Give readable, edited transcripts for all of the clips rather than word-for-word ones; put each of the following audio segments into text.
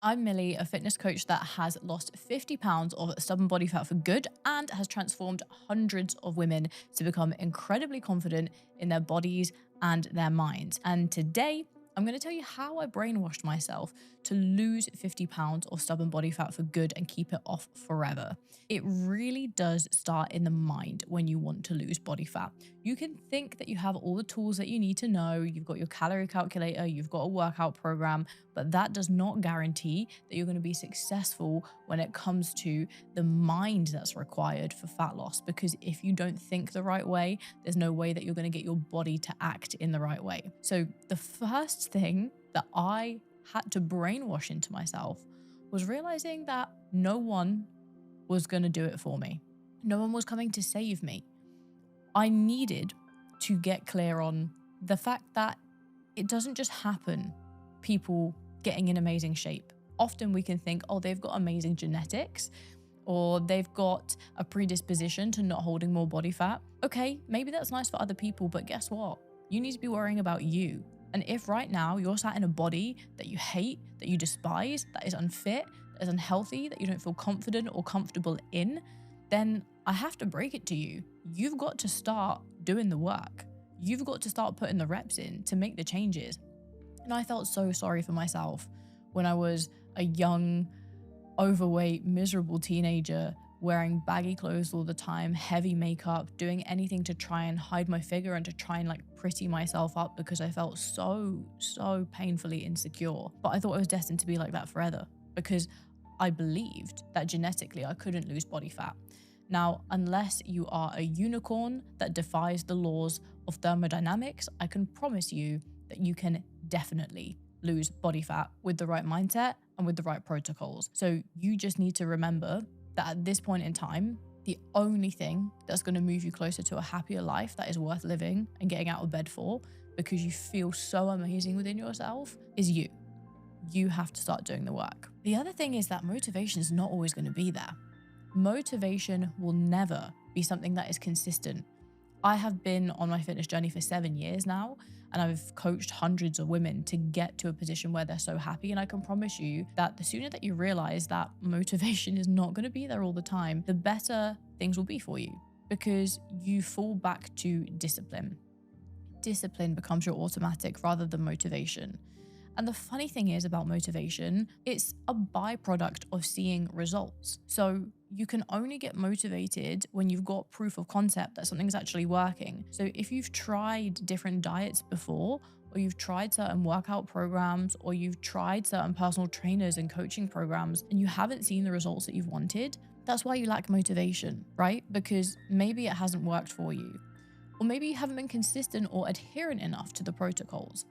I'm Millie, a fitness coach that has lost 50 pounds of stubborn body fat for good and has transformed hundreds of women to become incredibly confident in their bodies and their minds. And today, I'm going to tell you how I brainwashed myself to lose 50 pounds of stubborn body fat for good and keep it off forever. It really does start in the mind when you want to lose body fat. You can think that you have all the tools that you need to know, you've got your calorie calculator, you've got a workout program, but that does not guarantee that you're going to be successful when it comes to the mind that's required for fat loss. Because if you don't think the right way, there's no way that you're going to get your body to act in the right way. So the first thing that I had to brainwash into myself was realizing that no one was going to do it for me. No one was coming to save me. I needed to get clear on the fact that it doesn't just happen, people getting in amazing shape. Often we can think, oh, they've got amazing genetics, or they've got a predisposition to not holding more body fat. Okay, maybe that's nice for other people, but guess what? You need to be worrying about you. And if right now you're sat in a body that you hate, that you despise, that is unfit, that is unhealthy, that you don't feel confident or comfortable in, then I have to break it to you. You've got to start doing the work. You've got to start putting the reps in to make the changes. And I felt so sorry for myself when I was a young, overweight, miserable teenager wearing baggy clothes all the time, heavy makeup, doing anything to try and hide my figure and to try and pretty myself up because I felt so painfully insecure. But I thought I was destined to be like that forever because I believed that genetically I couldn't lose body fat. Now, unless you are a unicorn that defies the laws of thermodynamics, I can promise you that you can definitely lose body fat with the right mindset and with the right protocols. So you just need to remember that at this point in time, the only thing that's going to move you closer to a happier life that is worth living and getting out of bed for, because you feel so amazing within yourself, is you. You have to start doing the work. The other thing is that motivation is not always going to be there. Motivation will never be something that is consistent. I have been on my fitness journey for 7 years now, and I've coached hundreds of women to get to a position where they're so happy. And I can promise you that the sooner that you realize that motivation is not going to be there all the time, the better things will be for you, because you fall back to discipline. Discipline becomes your automatic rather than motivation. And the funny thing is about motivation, it's a byproduct of seeing results. So you can only get motivated when you've got proof of concept that something's actually working. So if you've tried different diets before, or you've tried certain workout programs, or you've tried certain personal trainers and coaching programs, and you haven't seen the results that you've wanted, that's why you lack motivation, right? Because maybe it hasn't worked for you. Or maybe you haven't been consistent or adherent enough to the protocols.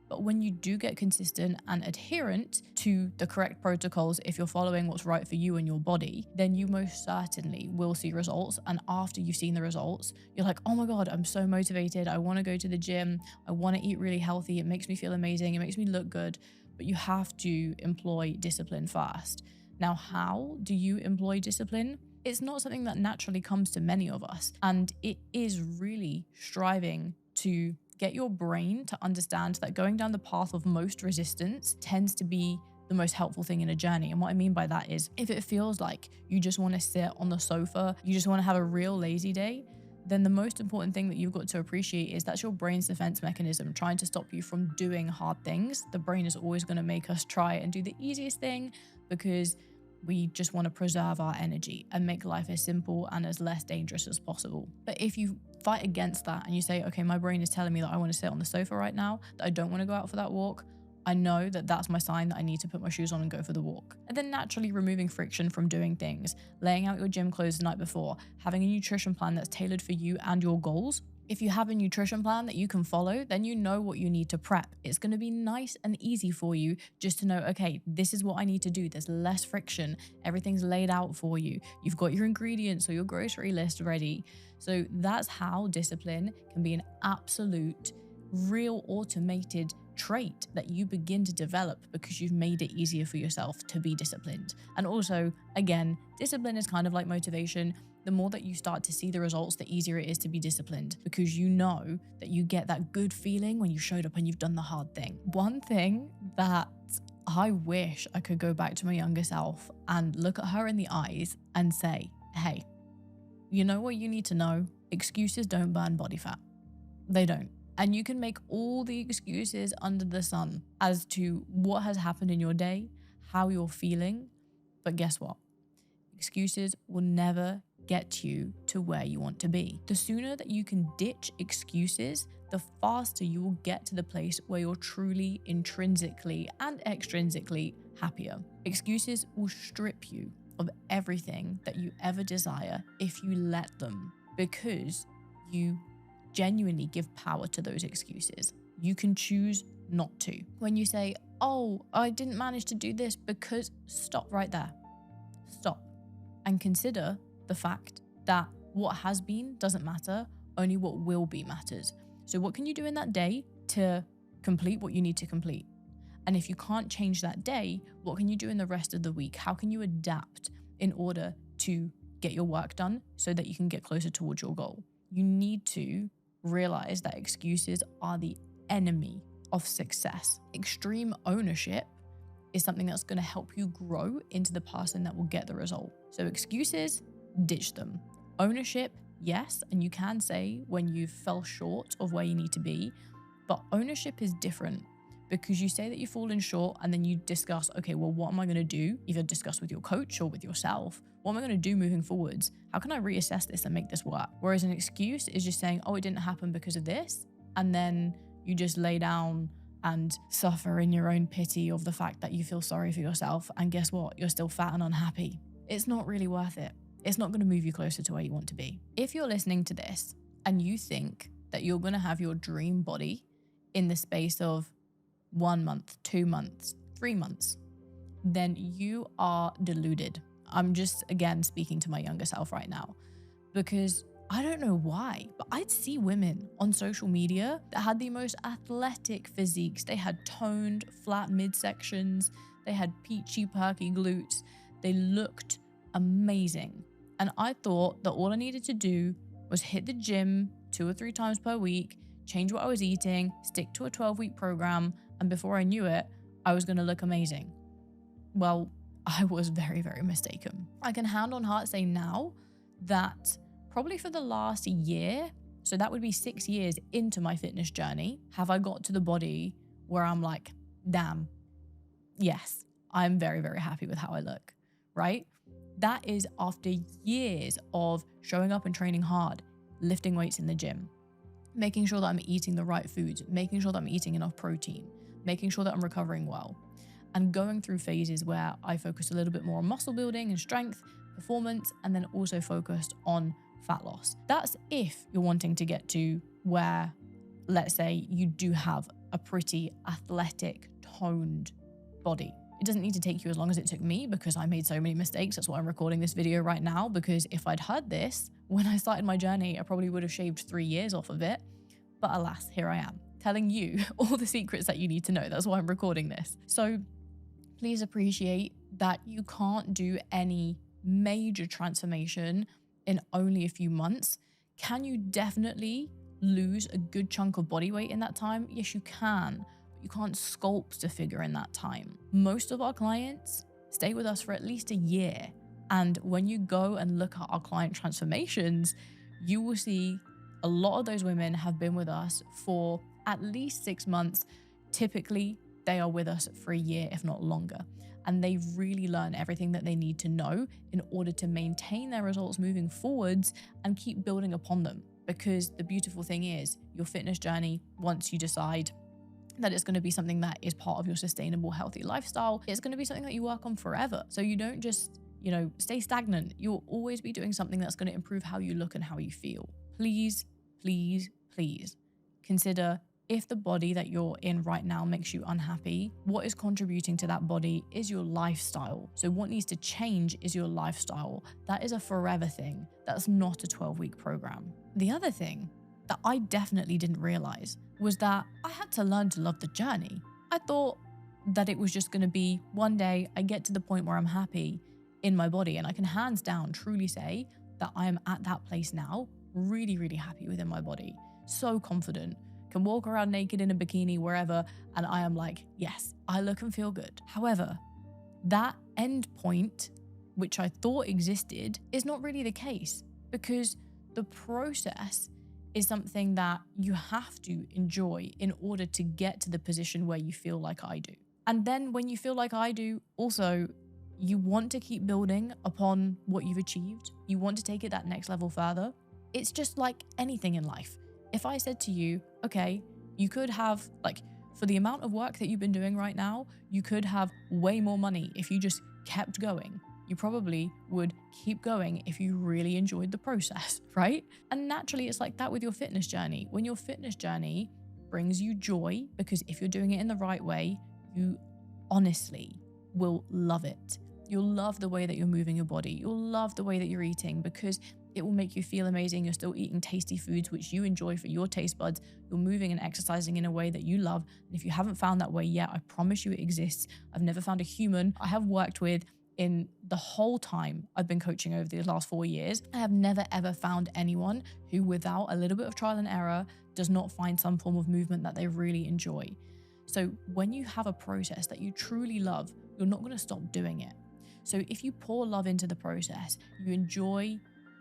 But when you do get consistent and adherent to the correct protocols, if you're following what's right for you and your body, then you most certainly will see results. And after you've seen the results, you're like, oh my God, I'm so motivated. I want to go to the gym. I want to eat really healthy. It makes me feel amazing. It makes me look good. But you have to employ discipline first. Now, how do you employ discipline? It's not something that naturally comes to many of us. And it is really striving to get your brain to understand that going down the path of most resistance tends to be the most helpful thing in a journey. And what I mean by that is, if it feels like you just want to sit on the sofa, you just want to have a real lazy day, then the most important thing that you've got to appreciate is that's your brain's defense mechanism trying to stop you from doing hard things. The brain is always going to make us try and do the easiest thing because we just want to preserve our energy and make life as simple and as less dangerous as possible. But if you fight against that and you say, okay, my brain is telling me that I want to sit on the sofa right now, that I don't want to go out for that walk, I know that that's my sign that I need to put my shoes on and go for the walk. And then naturally removing friction from doing things, laying out your gym clothes the night before, having a nutrition plan that's tailored for you and your goals. If you have a nutrition plan that you can follow, then you know what you need to prep. It's going to be nice and easy for you just to know, okay, this is what I need to do. There's less friction. Everything's laid out for you. You've got your ingredients or your grocery list ready. So that's how discipline can be an absolute, real automated trait that you begin to develop because you've made it easier for yourself to be disciplined. And also, again, discipline is kind of like motivation. The more that you start to see the results, the easier it is to be disciplined because you know that you get that good feeling when you showed up and you've done the hard thing. One thing that I wish I could go back to my younger self and look at her in the eyes and say, hey, you know what you need to know? Excuses don't burn body fat. They don't. And you can make all the excuses under the sun as to what has happened in your day, how you're feeling. But guess what? Excuses will never get you to where you want to be. The sooner that you can ditch excuses, the faster you will get to the place where you're truly intrinsically and extrinsically happier. Excuses will strip you of everything that you ever desire if you let them, because you genuinely give power to those excuses. You can choose not to. When you say, oh, I didn't manage to do this because, stop right there. Stop and consider the fact that what has been doesn't matter, only what will be matters. So what can you do in that day to complete what you need to complete? And if you can't change that day, what can you do in the rest of the week? How can you adapt in order to get your work done so that you can get closer towards your goal? You need to realize that excuses are the enemy of success. Extreme ownership is something that's going to help you grow into the person that will get the result. So excuses, ditch them. Ownership, yes, and you can say when you fell short of where you need to be, but ownership is different, because you say that you've fallen short and then you discuss, okay, well, what am I going to do? Either discuss with your coach or with yourself. What am I going to do moving forwards? How can I reassess this and make this work? Whereas an excuse is just saying, oh, it didn't happen because of this. And then you just lay down and suffer in your own pity of the fact that you feel sorry for yourself. And guess what? You're still fat and unhappy. It's not really worth it. It's not going to move you closer to where you want to be. If you're listening to this and you think that you're going to have your dream body in the space of 1 month, 2 months, 3 months, then you are deluded. I'm just, again, speaking to my younger self right now, because I don't know why, but I'd see women on social media that had the most athletic physiques. They had toned, flat midsections. They had peachy, perky glutes. They looked amazing. And I thought that all I needed to do was hit the gym 2 or 3 times per week, change what I was eating, stick to a 12-week program, and before I knew it, I was going to look amazing. Well, I was very, very mistaken. I can hand on heart say now that probably for the last year, so that would be 6 years into my fitness journey, have I got to the body where I'm like, damn, yes, I'm very, very happy with how I look, right? That is after years of showing up and training hard, lifting weights in the gym, making sure that I'm eating the right foods, making sure that I'm eating enough protein, making sure that I'm recovering well, and going through phases where I focused a little bit more on muscle building and strength, performance, and then also focused on fat loss. That's if you're wanting to get to where, let's say, you do have a pretty athletic, toned body. It doesn't need to take you as long as it took me, because I made so many mistakes. That's why I'm recording this video right now, because if I'd heard this when I started my journey, I probably would have shaved 3 years off of it. But alas, here I am, telling you all the secrets that you need to know. That's why I'm recording this. So please appreciate that you can't do any major transformation in only a few months. Can you definitely lose a good chunk of body weight in that time? Yes, you can. But you can't sculpt a figure in that time. Most of our clients stay with us for at least a year. And when you go and look at our client transformations, you will see a lot of those women have been with us for at least 6 months. Typically, they are with us for a year, if not longer. And they really learn everything that they need to know in order to maintain their results moving forwards and keep building upon them. Because the beautiful thing is, your fitness journey, once you decide that it's going to be something that is part of your sustainable, healthy lifestyle, it's going to be something that you work on forever. So you don't just, stay stagnant. You'll always be doing something that's going to improve how you look and how you feel. Please, please, please consider, if the body that you're in right now makes you unhappy, what is contributing to that body is your lifestyle. So what needs to change is your lifestyle. That is a forever thing. That's not a 12-week program. The other thing that I definitely didn't realize was that I had to learn to love the journey. I thought that it was just going to be one day I get to the point where I'm happy in my body, and I can hands down truly say that I am at that place now, really, really happy within my body. So confident, can walk around naked in a bikini wherever, and I am like, yes, I look and feel good. However, that end point, which I thought existed, is not really the case, because the process is something that you have to enjoy in order to get to the position where you feel like I do. And then when you feel like I do, also, you want to keep building upon what you've achieved. You want to take it that next level further. It's just like anything in life. If I said to you, okay, you could have, like, for the amount of work that you've been doing right now, you could have way more money if you just kept going. You probably would keep going if you really enjoyed the process, right? And naturally, it's like that with your fitness journey. When your fitness journey brings you joy, because if you're doing it in the right way, you honestly will love it. You'll love the way that you're moving your body. You'll love the way that you're eating, because it will make you feel amazing. You're still eating tasty foods which you enjoy for your taste buds. You're moving and exercising in a way that you love. And if you haven't found that way yet, I promise you it exists. I've never found a human I have worked with in the whole time I've been coaching over the last 4 years. I have never ever found anyone who, without a little bit of trial and error, does not find some form of movement that they really enjoy. So when you have a process that you truly love, you're not going to stop doing it. So if you pour love into the process, you enjoy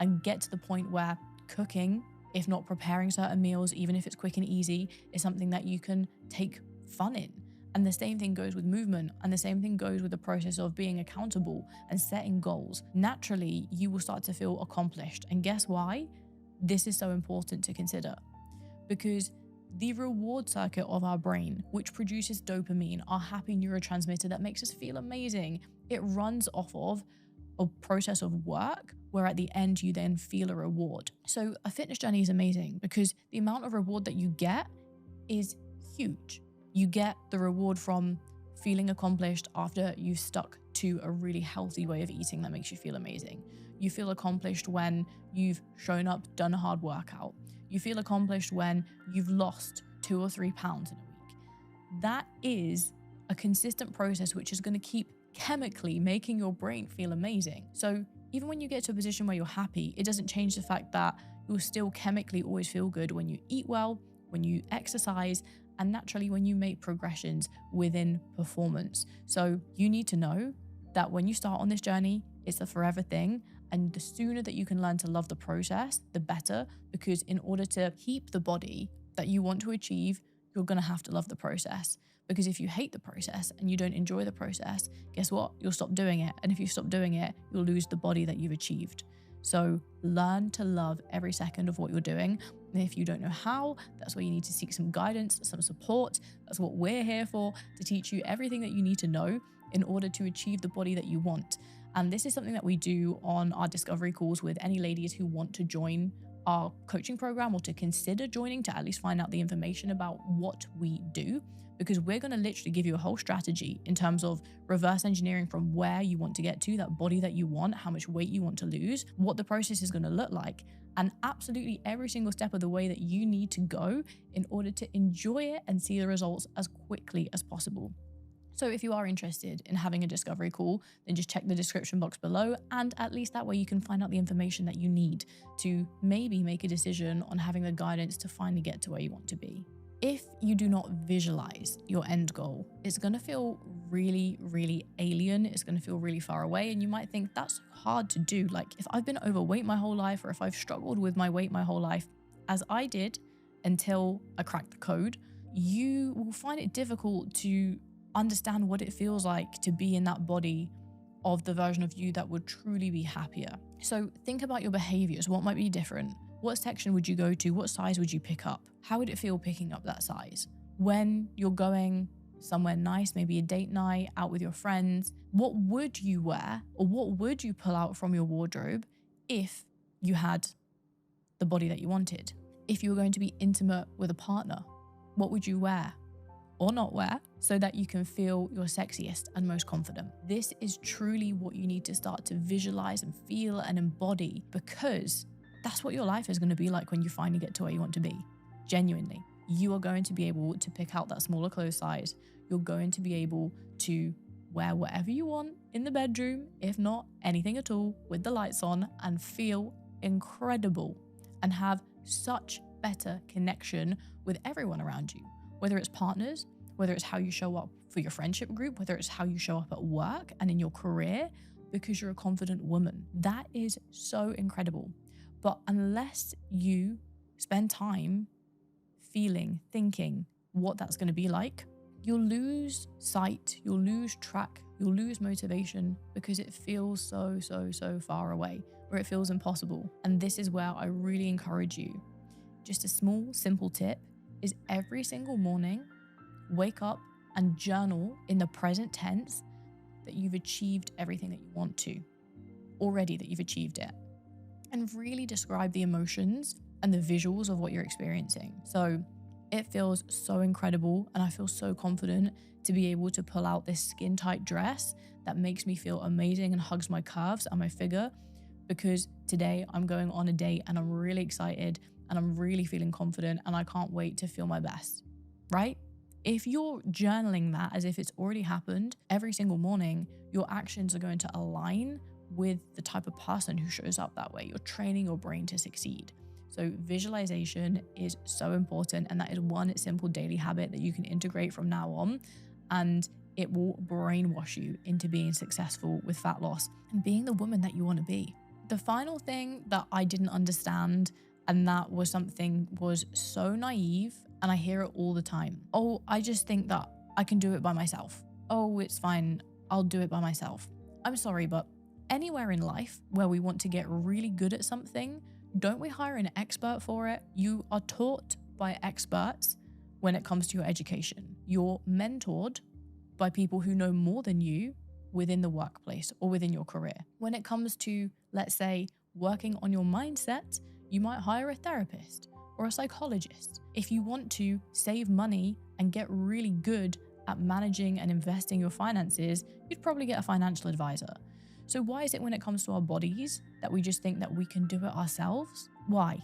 and get to the point where cooking, if not preparing certain meals, even if it's quick and easy, is something that you can take fun in. And the same thing goes with movement, and the same thing goes with the process of being accountable and setting goals. Naturally, you will start to feel accomplished. And guess why? This is so important to consider, because the reward circuit of our brain, which produces dopamine, our happy neurotransmitter that makes us feel amazing, it runs off of a process of work where at the end you then feel a reward. So a fitness journey is amazing because the amount of reward that you get is huge. You get the reward from feeling accomplished after you've stuck to a really healthy way of eating that makes you feel amazing. You feel accomplished when you've shown up, done a hard workout. You feel accomplished when you've lost 2 or 3 pounds in a week. That is a consistent process which is going to keep chemically making your brain feel amazing. So even when you get to a position where you're happy, it doesn't change the fact that you'll still chemically always feel good when you eat well, when you exercise, and naturally when you make progressions within performance. So you need to know that when you start on this journey, it's a forever thing. And the sooner that you can learn to love the process, the better, because in order to keep the body that you want to achieve, you're going to have to love the process. Because if you hate the process and you don't enjoy the process, guess what? You'll stop doing it. And if you stop doing it, you'll lose the body that you've achieved. So learn to love every second of what you're doing. And if you don't know how, that's where you need to seek some guidance, some support. That's what we're here for, to teach you everything that you need to know in order to achieve the body that you want. And this is something that we do on our discovery calls with any ladies who want to join our coaching program or to consider joining, to at least find out the information about what we do. Because we're going to literally give you a whole strategy in terms of reverse engineering from where you want to get to, that body that you want, how much weight you want to lose, what the process is going to look like, and absolutely every single step of the way that you need to go in order to enjoy it and see the results as quickly as possible. So if you are interested in having a discovery call, then just check the description box below, and at least that way you can find out the information that you need to maybe make a decision on having the guidance to finally get to where you want to be. If you do not visualize your end goal, it's going to feel really, really alien. It's going to feel really far away. And you might think that's hard to do. Like, if I've been overweight my whole life, or if I've struggled with my weight my whole life, as I did until I cracked the code, you will find it difficult to understand what it feels like to be in that body of the version of you that would truly be happier. So think about your behaviors. What might be different? What section would you go to? What size would you pick up? How would it feel picking up that size? When you're going somewhere nice, maybe a date night, out with your friends, what would you wear, or what would you pull out from your wardrobe if you had the body that you wanted? If you were going to be intimate with a partner, what would you wear or not wear so that you can feel your sexiest and most confident? This is truly what you need to start to visualize and feel and embody, because that's what your life is going to be like when you finally get to where you want to be. Genuinely, you are going to be able to pick out that smaller clothes size. You're going to be able to wear whatever you want in the bedroom, if not anything at all, with the lights on, and feel incredible and have such better connection with everyone around you, whether it's partners, whether it's how you show up for your friendship group, whether it's how you show up at work and in your career, because you're a confident woman. That is so incredible. But unless you spend time feeling, thinking what that's going to be like, you'll lose sight, you'll lose track, you'll lose motivation because it feels so far away, or it feels impossible. And this is where I really encourage you. Just a small, simple tip is every single morning, wake up and journal in the present tense that you've achieved everything that you want to, already that you've achieved it. And really describe the emotions and the visuals of what you're experiencing. So it feels so incredible, and I feel so confident to be able to pull out this skin tight dress that makes me feel amazing and hugs my curves and my figure, because today I'm going on a date and I'm really excited and I'm really feeling confident and I can't wait to feel my best, right? If you're journaling that as if it's already happened every single morning, your actions are going to align with the type of person who shows up that way. You're training your brain to succeed. So visualization is so important, and that is one simple daily habit that you can integrate from now on, and it will brainwash you into being successful with fat loss and being the woman that you want to be. The final thing that I didn't understand, and that was something was so naive, and I hear it all the time. Oh, I just think that I can do it by myself. Oh, it's fine, I'll do it by myself. I'm sorry, but anywhere in life where we want to get really good at something, don't we hire an expert for it? You are taught by experts when it comes to your education. You're mentored by people who know more than you within the workplace or within your career. When it comes to, let's say, working on your mindset, you might hire a therapist or a psychologist. If you want to save money and get really good at managing and investing your finances, you'd probably get a financial advisor. So why is it when it comes to our bodies that we just think that we can do it ourselves? Why?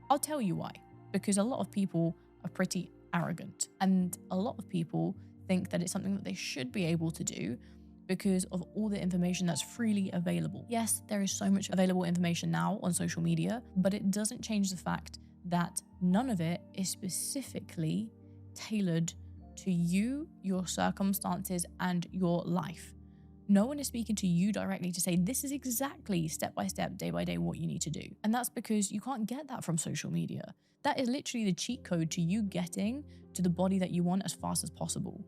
I'll tell you why. Because a lot of people are pretty arrogant, and a lot of people think that it's something that they should be able to do because of all the information that's freely available. Yes, there is so much available information now on social media, but it doesn't change the fact that none of it is specifically tailored to you, your circumstances, and your life. No one is speaking to you directly to say, this is exactly step by step, day by day, what you need to do. And that's because you can't get that from social media. That is literally the cheat code to you getting to the body that you want as fast as possible.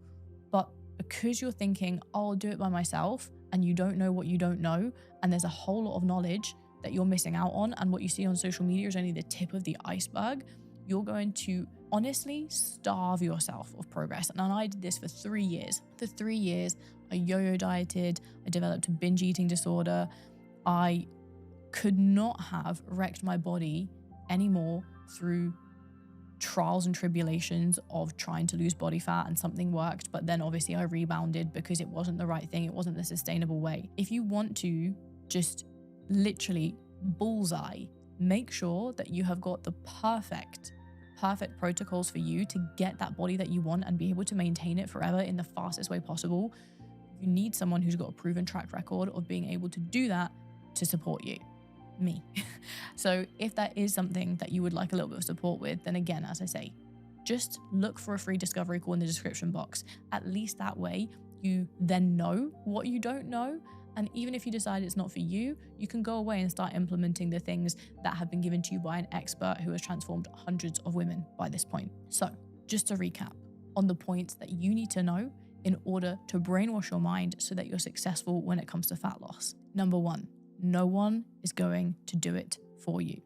But because you're thinking, oh, I'll do it by myself, and you don't know what you don't know, and there's a whole lot of knowledge that you're missing out on, and what you see on social media is only the tip of the iceberg, you're going to honestly starve yourself of progress. And I did this for 3 years. For 3 years, I yo-yo dieted, I developed a binge eating disorder. I could not have wrecked my body anymore through trials and tribulations of trying to lose body fat, and something worked, but then obviously I rebounded because it wasn't the right thing, it wasn't the sustainable way. If you want to just literally bullseye, make sure that you have got the perfect protocols for you to get that body that you want and be able to maintain it forever in the fastest way possible. You need someone who's got a proven track record of being able to do that to support you. Me. So if that is something that you would like a little bit of support with, then again, as I say, just look for a free discovery call in the description box. At least that way you then know what you don't know. And even if you decide it's not for you, you can go away and start implementing the things that have been given to you by an expert who has transformed hundreds of women by this point. So just to recap on the points that you need to know in order to brainwash your mind so that you're successful when it comes to fat loss. Number one, no one is going to do it for you.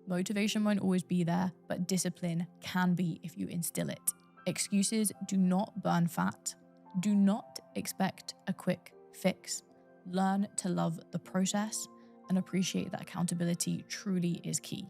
Motivation won't always be there, but discipline can be if you instill it. Excuses do not burn fat. Do not expect a quick fix. Learn to love the process and appreciate that accountability truly is key.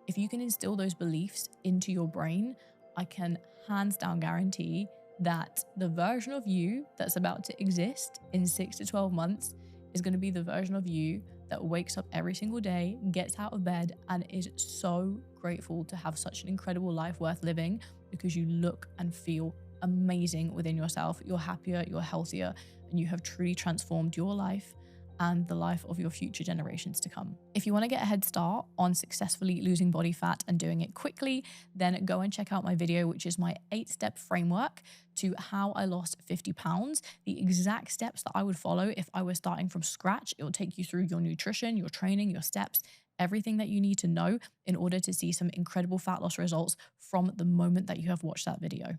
If you can instill those beliefs into your brain, I can hands down guarantee that the version of you that's about to exist in 6 to 12 months is going to be the version of you that wakes up every single day, gets out of bed, and is so grateful to have such an incredible life worth living because you look and feel amazing within yourself. You're happier, you're healthier, and you have truly transformed your life and the life of your future generations to come. If you want to get a head start on successfully losing body fat and doing it quickly, then go and check out my video, which is my 8-step framework to how I lost 50 pounds, the exact steps that I would follow if I was starting from scratch. It will take you through your nutrition, your training, your steps, everything that you need to know in order to see some incredible fat loss results from the moment that you have watched that video.